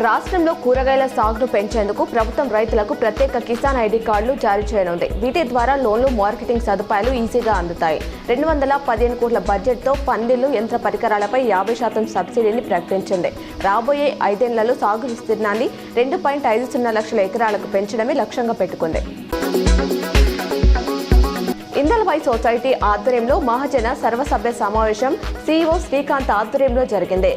రాష్ట్రంలో కూరగాయల సాగును పెంచేందుకు ప్రభుత్వం రైతులకు ప్రత్యేక కిసాన్ ఐడి కార్డులు జారీ చేయనుంది. వీటి ద్వారా లోన్లు, మార్కెటింగ్ సదుపాయాలు ఈజీగా అందుతాయి. 215 కోట్ల బడ్జెట్తో పందిళ్లు, యంత్ర పరికరాలపై 50% సబ్సిడీని ప్రకటించింది. రాబోయే 5 ఏళ్లలో సాగు విస్తీర్ణాన్ని 2.50 లక్షల ఎకరాలకు పెంచడమే లక్ష్యంగా పెట్టుకుంది. ఇందల్వై సొసైటీ ఆధ్వర్యంలో మహాజన సర్వసభ్య సమావేశం సీఈఓ శ్రీకాంత్ ఆధ్వర్యంలో జరిగింది.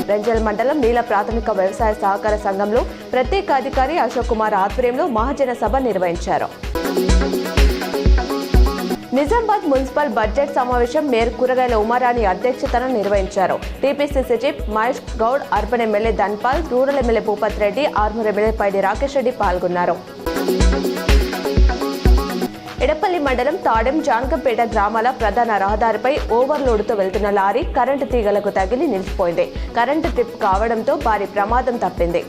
రంజల్ మండలం నీల ప్రాథమిక వ్యవసాయ సహకార సంఘంలో ప్రత్యేక అధికారి అశోక్ కుమార్ ఆధ్వర్యంలో మహాజన సభ నిర్వహించారు. నిజామాబాద్ మున్సిపల్ బడ్జెట్ సమావేశం మేయర్ కూరగాయల ఉమారాణి అధ్యక్షతన నిర్వహించారు. TPCC chief Mahesh Goud, urban MLA Dhanpal, rural MLA Bhupath Reddy, Armoor MLA Paidi Rakesh Reddy పాల్గొన్నారు. ఎడపల్లి మండలం తాడెం, జానకంపేట గ్రామాల ప్రధాన రహదారిపై ఓవర్లోడ్తో వెళ్తున్న లారీ కరెంటు తీగలకు తగిలి నిలిచిపోయింది. కరెంటు ట్రిప్ కావడంతో భారీ ప్రమాదం తప్పింది.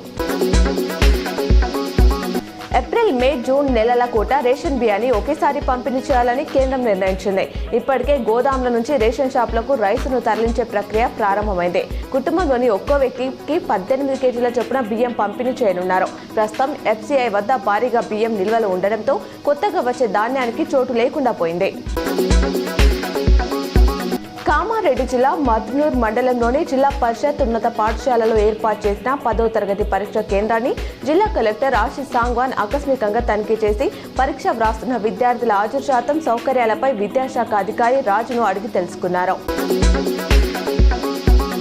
ఏప్రిల్, మే, జూన్ నెలల కోట రేషన్ బియ్యాన్ని ఒకేసారి పంపిణీ చేయాలని కేంద్రం నిర్ణయించింది. ఇప్పటికే గోదాంల నుంచి రేషన్ షాపులకు రైసును తరలించే ప్రక్రియ ప్రారంభమైంది. కుటుంబంలోని ఒక్కో వ్యక్తికి 18 కేజీల చొప్పున బియ్యం పంపిణీ చేయనున్నారు. ప్రస్తుతం ఎఫ్సీఐ వద్ద భారీగా బియ్యం నిల్వలు ఉండడంతో కొత్తగా వచ్చే ధాన్యానికి చోటు లేకుండా పోయింది. కామారెడ్డి జిల్లా మద్నూర్ మండలంలోని జిల్లా పరిషత్ ఉన్నత పాఠశాలలో ఏర్పాటు చేసిన 10వ తరగతి పరీక్ష కేంద్రాన్ని జిల్లా కలెక్టర్ ఆశీష్ సాంగ్వాన్ ఆకస్మికంగా తనిఖీ చేసి పరీక్ష వ్రాస్తున్న విద్యార్థుల హాజరు శాతం, సౌకర్యాలపై విద్యాశాఖ అధికారి రాజును అడిగి తెలుసుకున్నారు.